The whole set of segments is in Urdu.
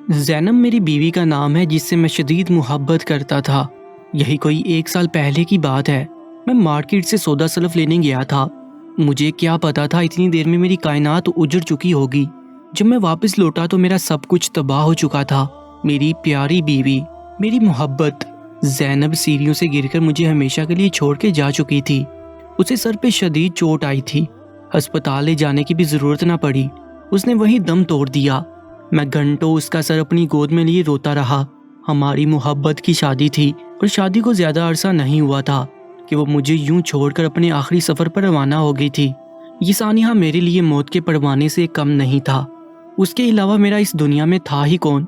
زینب میری بیوی کا نام ہے جس سے میں شدید محبت کرتا تھا۔ یہی کوئی 1 سال پہلے کی بات ہے۔ میں مارکیٹ سے سودا سلف لینے گیا تھا۔ مجھے کیا پتا تھا اتنی دیر میں میری کائنات اجڑ چکی ہوگی۔ جب میں واپس لوٹا تو میرا سب کچھ تباہ ہو چکا تھا۔ میری پیاری بیوی، میری محبت زینب سیڑھیوں سے گر کر مجھے ہمیشہ کے لیے چھوڑ کے جا چکی تھی۔ اسے سر پہ شدید چوٹ آئی تھی۔ ہسپتال لے جانے کی بھی ضرورت نہ پڑی، اس نے وہیں دم توڑ دیا۔ میں گھنٹوں اس کا سر اپنی گود میں لیے روتا رہا۔ ہماری محبت کی شادی تھی اور شادی کو زیادہ عرصہ نہیں ہوا تھا کہ وہ مجھے یوں چھوڑ کر اپنے آخری سفر پر روانہ ہو گئی تھی۔ یہ سانحہ میرے لیے موت کے پروانے سے کم نہیں تھا۔ اس کے علاوہ میرا اس دنیا میں تھا ہی کون؟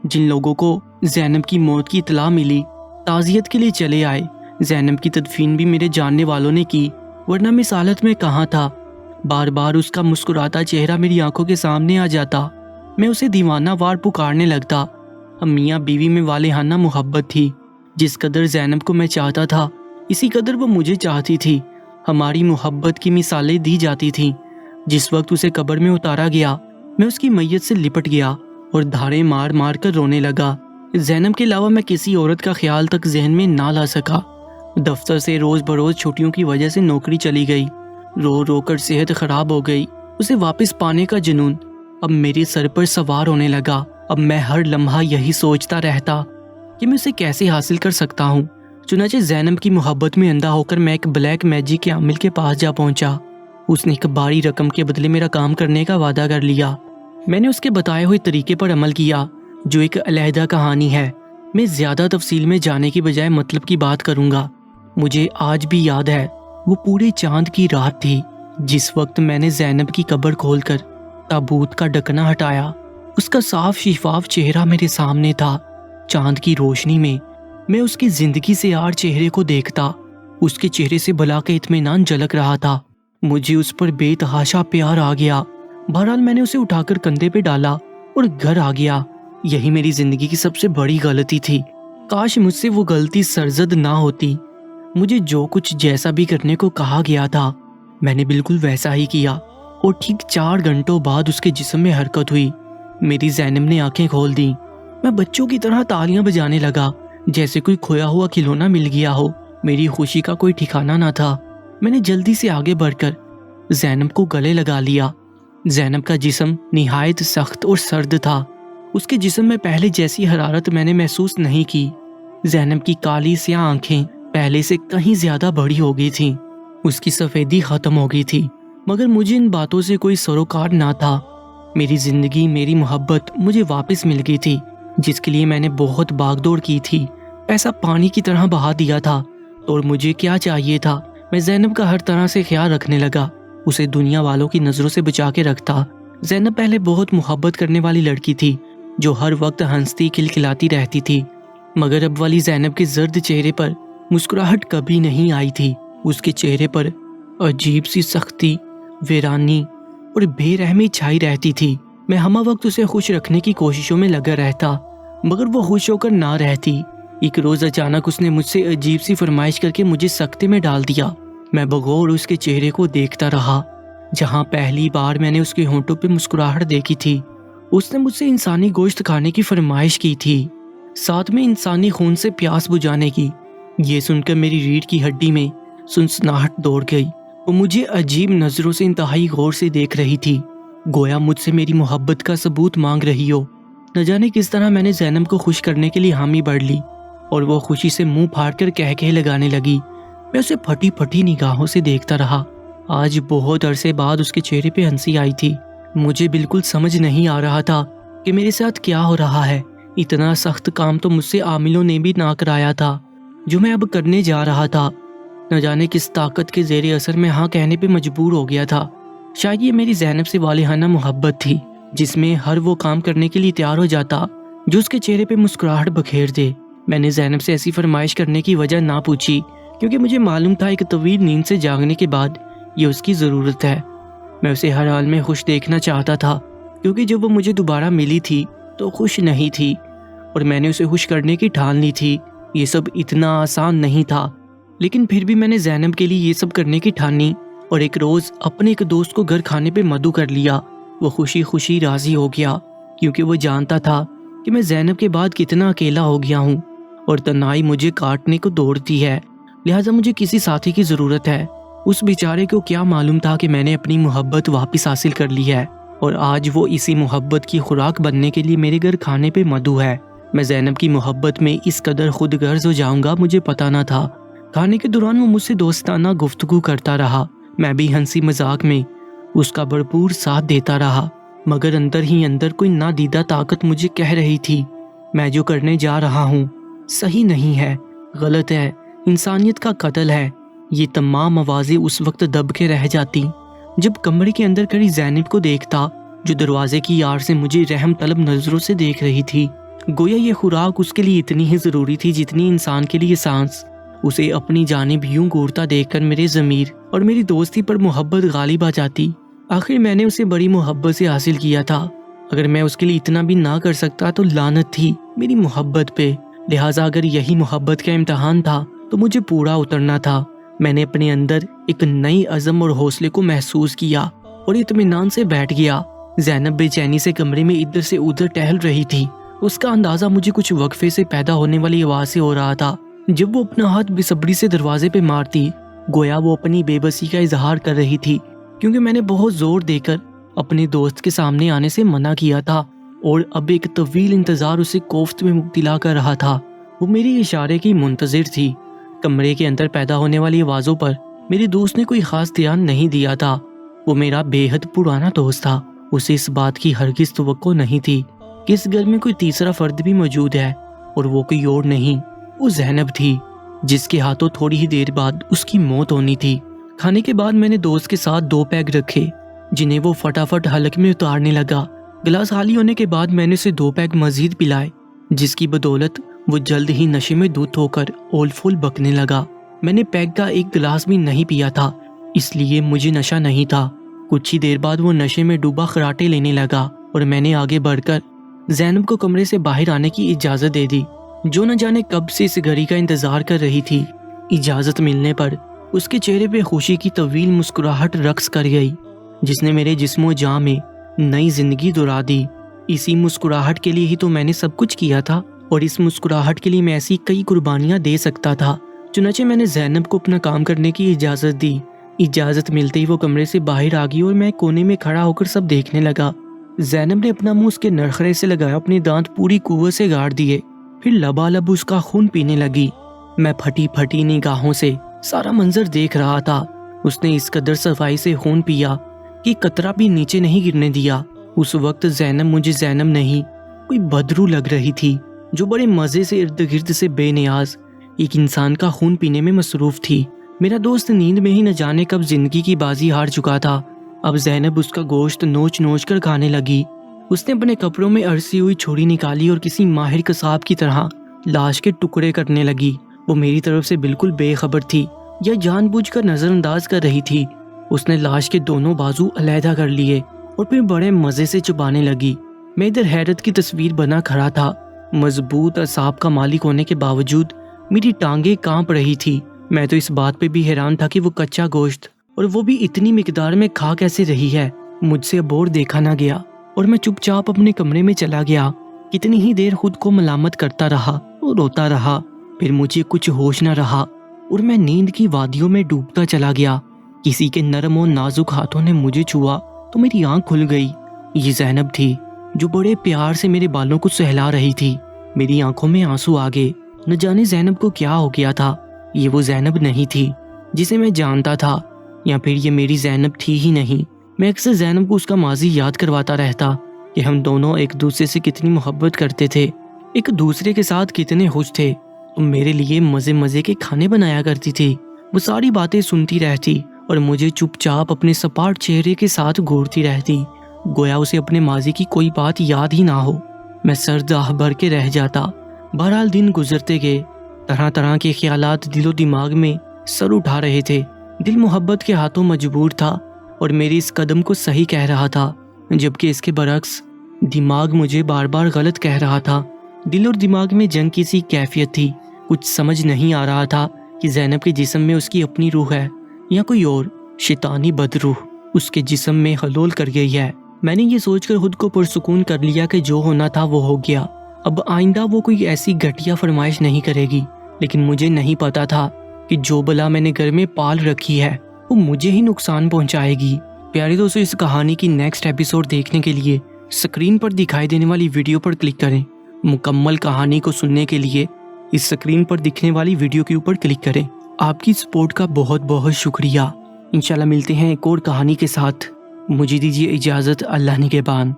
جن لوگوں کو زینب کی موت کی اطلاع ملی تعزیت کے لیے چلے آئے۔ زینب کی تدفین بھی میرے جاننے والوں نے کی، ورنہ میں اس حالت میں کہاں تھا؟ بار بار اس کا مسکراتا چہرہ میری آنکھوں کے سامنے آ جاتا۔ میں اسے دیوانہ وار پکارنے لگتا۔ ہم میاں بیوی میں والہانہ محبت تھی۔ جس قدر زینب کو میں چاہتا تھا اسی قدر وہ مجھے چاہتی تھی۔ ہماری محبت کی مثالیں دی جاتی تھیں۔ جس وقت اسے قبر میں اتارا گیا میں اس کی میت سے لپٹ گیا اور دھاریں مار مار کر رونے لگا۔ زینب کے علاوہ میں کسی عورت کا خیال تک ذہن میں نہ لا سکا۔ دفتر سے روز بروز چھٹیوں کی وجہ سے نوکری چلی گئی۔ رو رو کر صحت خراب ہو گئی۔ اسے واپس پانے کا جنون اب میرے سر پر سوار ہونے لگا۔ اب میں ہر لمحہ یہی سوچتا رہتا کہ میں اسے کیسے حاصل کر سکتا ہوں۔ چنانچہ زینب کی محبت میں اندھا ہو کر میں ایک بلیک میجک کے عامل کے پاس جا پہنچا۔ اس نے ایک باری رقم کے بدلے میرا کام کرنے کا وعدہ کر لیا۔ میں نے اس کے بتائے ہوئے طریقے پر عمل کیا، جو ایک علیحدہ کہانی ہے۔ میں زیادہ تفصیل میں جانے کی بجائے مطلب کی بات کروں گا۔ مجھے آج بھی یاد ہے وہ پورے چاند کی رات تھی جس وقت میں نے زینب کی قبر کھول کر تابوت کا ڈھکنا ہٹایا۔ اس کا صاف شفاف چہرہ میرے سامنے تھا۔ چاند کی روشنی میں میں اس کی زندگی سے آر چہرے کو دیکھتا۔ اس کے چہرے سے بھلا کے اطمینان جھلک رہا تھا۔ مجھے اس پر بے تحاشا پیار آ گیا۔ بہرحال میں نے اسے اٹھا کر کندھے پہ ڈالا اور گھر آ گیا۔ یہی میری زندگی کی سب سے بڑی غلطی تھی۔ کاش مجھ سے وہ غلطی سرزد نہ ہوتی۔ مجھے جو کچھ جیسا بھی کرنے کو کہا گیا تھا میں نے بالکل ویسا ہی کیا، اور ٹھیک 4 گھنٹوں بعد اس کے جسم میں حرکت ہوئی۔ میری زینب نے آنکھیں کھول دیں۔ میں بچوں کی طرح تالیاں بجانے لگا جیسے کوئی کھویا ہوا کھلونا مل گیا ہو۔ میری خوشی کا کوئی ٹھکانہ نہ تھا۔ میں نے جلدی سے آگے بڑھ کر زینب کو گلے لگا لیا۔ زینب کا جسم نہایت سخت اور سرد تھا۔ اس کے جسم میں پہلے جیسی حرارت میں نے محسوس نہیں کی۔ زینب کی کالی سیاہ آنکھیں پہلے سے کہیں زیادہ بڑی ہو گئی تھیں۔ اس کی سفیدی ختم ہو گئی تھی، مگر مجھے ان باتوں سے کوئی سروکار نہ تھا۔ میری زندگی، میری محبت مجھے واپس مل گئی تھی، جس کے لیے میں نے بہت بھاگ دوڑ کی تھی۔ پیسہ پانی کی طرح بہا دیا تھا، اور مجھے کیا چاہیے تھا؟ میں زینب کا ہر طرح سے خیال رکھنے لگا، اسے دنیا والوں کی نظروں سے بچا کے رکھتا۔ زینب پہلے بہت محبت کرنے والی لڑکی تھی جو ہر وقت ہنستی کھلکھلاتی رہتی تھی، مگر اب والی زینب کے زرد چہرے پر مسکراہٹ کبھی نہیں آئی تھی۔ اس کے چہرے پر عجیب سی سختی، ویرانی اور بے رحمی چھائی رہتی تھی۔ میں ہمہ وقت اسے خوش رکھنے کی کوششوں میں لگا رہتا، مگر وہ خوش ہو کر نہ رہتی۔ ایک روز اچانک اس نے مجھ سے عجیب سی فرمائش کر کے مجھے سکتے میں ڈال دیا۔ میں بغور اس کے چہرے کو دیکھتا رہا۔ جہاں پہلی بار میں نے اس کے ہونٹوں پہ مسکراہٹ دیکھی تھی، اس نے مجھ سے انسانی گوشت کھانے کی فرمائش کی تھی، ساتھ میں انسانی خون سے پیاس بجھانے کی۔ یہ سن کر میری ریڑھ کی ہڈی میں سنسناہٹ دوڑ گئی۔ وہ مجھے عجیب نظروں سے انتہائی غور سے دیکھ رہی تھی، گویا مجھ سے میری محبت کا ثبوت مانگ رہی ہو۔ نہ جانے کس طرح میں نے زینب کو خوش کرنے کے لیے حامی بڑھ لی، اور وہ خوشی سے منہ پھاڑ کر کہے لگانے لگی۔ میں اسے پھٹی پھٹی نگاہوں سے دیکھتا رہا۔ آج بہت عرصے بعد اس کے چہرے پہ ہنسی آئی تھی۔ مجھے بالکل سمجھ نہیں آ رہا تھا کہ میرے ساتھ کیا ہو رہا ہے۔ اتنا سخت کام تو مجھ سے عاملوں نے بھی نہ کرایا تھا جو میں اب کرنے جا رہا تھا۔ نہ جانے کس طاقت کے زیر اثر میں ہاں کہنے پہ مجبور ہو گیا تھا۔ شاید یہ میری زینب سے والہانہ محبت تھی، جس میں ہر وہ کام کرنے کے لیے تیار ہو جاتا جو اس کے چہرے پہ مسکراہٹ بکھیر دے۔ میں نے زینب سے ایسی فرمائش کرنے کی وجہ نہ پوچھی، کیونکہ مجھے معلوم تھا ایک طویل نیند سے جاگنے کے بعد یہ اس کی ضرورت ہے۔ میں اسے ہر حال میں خوش دیکھنا چاہتا تھا، کیونکہ جب وہ مجھے دوبارہ ملی تھی تو خوش نہیں تھی، اور میں نے اسے خوش کرنے کی ٹھان لی تھی۔ یہ سب اتنا آسان نہیں تھا، لیکن پھر بھی میں نے زینب کے لیے یہ سب کرنے کی ٹھانی، اور ایک روز اپنے ایک دوست کو گھر کھانے پہ مدعو کر لیا۔ وہ خوشی خوشی راضی ہو گیا، کیونکہ وہ جانتا تھا کہ میں زینب کے بعد کتنا اکیلا ہو گیا ہوں اور تنہائی مجھے کاٹنے کو دوڑتی ہے، لہٰذا مجھے کسی ساتھی کی ضرورت ہے۔ اس بیچارے کو کیا معلوم تھا کہ میں نے اپنی محبت واپس حاصل کر لی ہے اور آج وہ اسی محبت کی خوراک بننے کے لیے میرے گھر کھانے پہ مدعو ہے۔ میں زینب کی محبت میں اس قدر خود غرض ہو جاؤں گا مجھے پتا نہ تھا۔ کھانے کے دوران وہ مجھ سے دوستانہ گفتگو کرتا رہا، میں بھی ہنسی مذاق میں اس کا بھرپور ساتھ دیتا رہا، مگر اندر ہی اندر کوئی نادیدہ طاقت مجھے کہہ رہی تھی میں جو کرنے جا رہا ہوں صحیح نہیں ہے، غلط ہے، انسانیت کا قتل ہے۔ یہ تمام آوازیں اس وقت دب کے رہ جاتی جب کمرے کے اندر کھڑی زینب کو دیکھتا جو دروازے کی آڑ سے مجھے رحم طلب نظروں سے دیکھ رہی تھی۔ گویا یہ خوراک اس کے لیے اتنی ہی ضروری تھی جتنی انسان کے لیے سانس۔ اسے اپنی جانب یوں گھورتا دیکھ کر میرے ضمیر اور میری دوستی پر محبت غالب آ جاتی۔ آخر میں نے اسے بڑی محبت سے حاصل کیا تھا، اگر میں اس کے لیے اتنا بھی نہ کر سکتا تو لعنت تھی میری محبت پہ، لہٰذا اگر یہی محبت کا امتحان تھا تو مجھے پورا اترنا تھا۔ میں نے اپنے اندر ایک نئی عزم اور حوصلے کو محسوس کیا اور اطمینان سے بیٹھ گیا۔ زینب بے چینی سے کمرے میں ادھر سے ادھر ٹہل رہی تھی، اس کا اندازہ مجھے کچھ وقفے سے پیدا ہونے والی آواز سے ہو رہا تھا۔ جب وہ اپنا ہاتھ بےصبری سے دروازے پہ مارتی گویا وہ اپنی بے بسی کا اظہار کر رہی تھی، کیونکہ میں نے بہت زور دے کر اپنے دوست کے سامنے آنے سے منع کیا تھا اور اب ایک طویل انتظار اسے کوفت میں مبتلا کر رہا تھا۔ وہ میری اشارے کی منتظر تھی۔ کمرے کے اندر پیدا ہونے والی آوازوں پر میرے دوست نے کوئی خاص دھیان نہیں دیا تھا۔ وہ میرا بے حد پرانا دوست تھا، اسے اس بات کی ہرگز توقع نہیں تھی کہ اس گھر میں کوئی تیسرا فرد بھی موجود ہے، اور وہ کوئی اور نہیں، وہ زینب تھی جس کے ہاتھوں تھوڑی ہی دیر بعد اس کی موت ہونی تھی۔ کھانے کے بعد میں نے دوست کے ساتھ 2 پیگ رکھے جنہیں وہ فٹافٹ حلق میں اتارنے لگا۔ گلاس خالی ہونے کے بعد میں نے اسے 2 پیگ مزید پلائے، جس کی بدولت وہ جلد ہی نشے میں دھت ہو کر اول فول بکنے لگا۔ میں نے پیگ کا ایک گلاس بھی نہیں پیا تھا، اس لیے مجھے نشہ نہیں تھا۔ کچھ ہی دیر بعد وہ نشے میں ڈوبا خراٹے لینے لگا اور میں نے آگے بڑھ کر زینب کو کمرے سے باہر آنے کی اجازت دے دی، جو نہ جانے کب سے اس گھڑی کا انتظار کر رہی تھی۔ اجازت ملنے پر اس کے چہرے پہ خوشی کی طویل مسکراہٹ رقص کر گئی، جس نے میرے جسم و جاں میں نئی زندگی دورا دی۔ اسی مسکراہٹ کے لیے ہی تو میں نے سب کچھ کیا تھا، اور اس مسکراہٹ کے لیے میں ایسی کئی قربانیاں دے سکتا تھا۔ چنانچہ میں نے زینب کو اپنا کام کرنے کی اجازت دی۔ اجازت ملتے ہی وہ کمرے سے باہر آ گئی اور میں کونے میں کھڑا ہو کر سب دیکھنے لگا۔ زینب نے اپنا منہ اس کے نرخرے سے لگایا، اپنے دانت پوری قوت سے گاڑ دیے، پھر لبالب اس کا خون پینے لگی۔ میں پھٹی پھٹی نگاہوں سے سارا منظر دیکھ رہا تھا۔ اس نے اس قدر صفائی سے خون پیا کہ قطرہ بھی نیچے نہیں گرنے دیا۔ اس وقت زینب مجھے زینب نہیں، کوئی بدرو لگ رہی تھی جو بڑے مزے سے ارد گرد سے بے نیاز ایک انسان کا خون پینے میں مصروف تھی۔ میرا دوست نیند میں ہی نہ جانے کب زندگی کی بازی ہار چکا تھا۔ اب زینب اس کا گوشت نوچ نوچ کر کھانے لگی۔ اس نے اپنے کپڑوں میں ارسی ہوئی چھری نکالی اور کسی ماہر قصاب کی طرح لاش کے ٹکڑے کرنے لگی۔ وہ میری طرف سے بالکل بے خبر تھی یا جان بوجھ کر نظر انداز کر رہی تھی۔ اس نے لاش کے دونوں بازو علیحدہ کر لیے اور پھر بڑے مزے سے چبانے لگی۔ میں ادھر حیرت کی تصویر بنا کھڑا تھا۔ مضبوط اعصاب کا مالک ہونے کے باوجود میری ٹانگیں کانپ رہی تھی۔ میں تو اس بات پہ بھی حیران تھا کہ وہ کچا گوشت، اور وہ بھی اتنی مقدار میں، کھا کیسے رہی ہے۔ مجھ سے اب اور دیکھا نہ گیا اور میں چپ چاپ اپنے کمرے میں چلا گیا۔ کتنی ہی دیر خود کو ملامت کرتا رہا اور روتا رہا، پھر مجھے کچھ ہوش نہ رہا اور میں نیند کی وادیوں میں ڈوبتا چلا گیا۔ کسی کے نرم و نازک ہاتھوں نے مجھے چھوا تو میری آنکھ کھل گئی۔ یہ زینب تھی جو بڑے پیار سے میرے بالوں کو سہلا رہی تھی۔ میری آنکھوں میں آنسو آ گئے۔ نہ جانے زینب کو کیا ہو گیا تھا۔ یہ وہ زینب نہیں تھی جسے میں جانتا تھا، یا پھر یہ میری زینب تھی ہی نہیں۔ میں اکثر زینب کو اس کا ماضی یاد کرواتا رہتا کہ ہم دونوں ایک دوسرے سے کتنی محبت کرتے تھے، ایک دوسرے کے ساتھ کتنے خوش تھے۔ تم میرے لیے مزے مزے کے کھانے بنایا کرتی تھی۔ وہ ساری باتیں سنتی رہتی اور مجھے چپ چاپ اپنے سپاٹ چہرے کے ساتھ گھورتی رہتی، گویا اسے اپنے ماضی کی کوئی بات یاد ہی نہ ہو۔ میں سر آہ بھر کے رہ جاتا۔ بہرحال دن گزرتے گئے، طرح طرح کے خیالات دل و دماغ میں سر اٹھا رہے تھے۔ دل محبت کے ہاتھوں مجبور تھا اور میری اس قدم کو صحیح کہہ رہا تھا، جبکہ اس کے برعکس دماغ مجھے بار بار غلط کہہ رہا تھا۔ دل اور دماغ میں جنگ کی سی کیفیت تھی۔ کچھ سمجھ نہیں آ رہا تھا کہ زینب کے جسم میں اس کی اپنی روح ہے یا کوئی اور شیطانی بدروح اس کے جسم میں حلول کر گئی ہے۔ میں نے یہ سوچ کر خود کو پرسکون کر لیا کہ جو ہونا تھا وہ ہو گیا۔ اب آئندہ وہ کوئی ایسی گھٹیا فرمائش نہیں کرے گی، لیکن مجھے نہیں پتا تھا کہ جو بلا میں نے گھر میں پال رکھی ہے وہ مجھے ہی نقصان پہنچائے گی۔ پیارے دوستو، اس کہانی کی نیکسٹ ایپیسوڈ دیکھنے کے لیے سکرین پر دکھائی دینے والی ویڈیو پر کلک کریں۔ مکمل کہانی کو سننے کے لیے اس سکرین پر دکھنے والی ویڈیو کے اوپر کلک کریں۔ آپ کی سپورٹ کا بہت بہت شکریہ۔ انشاءاللہ ملتے ہیں ایک اور کہانی کے ساتھ۔ مجھے دیجیے اجازت، اللہ نگہبان۔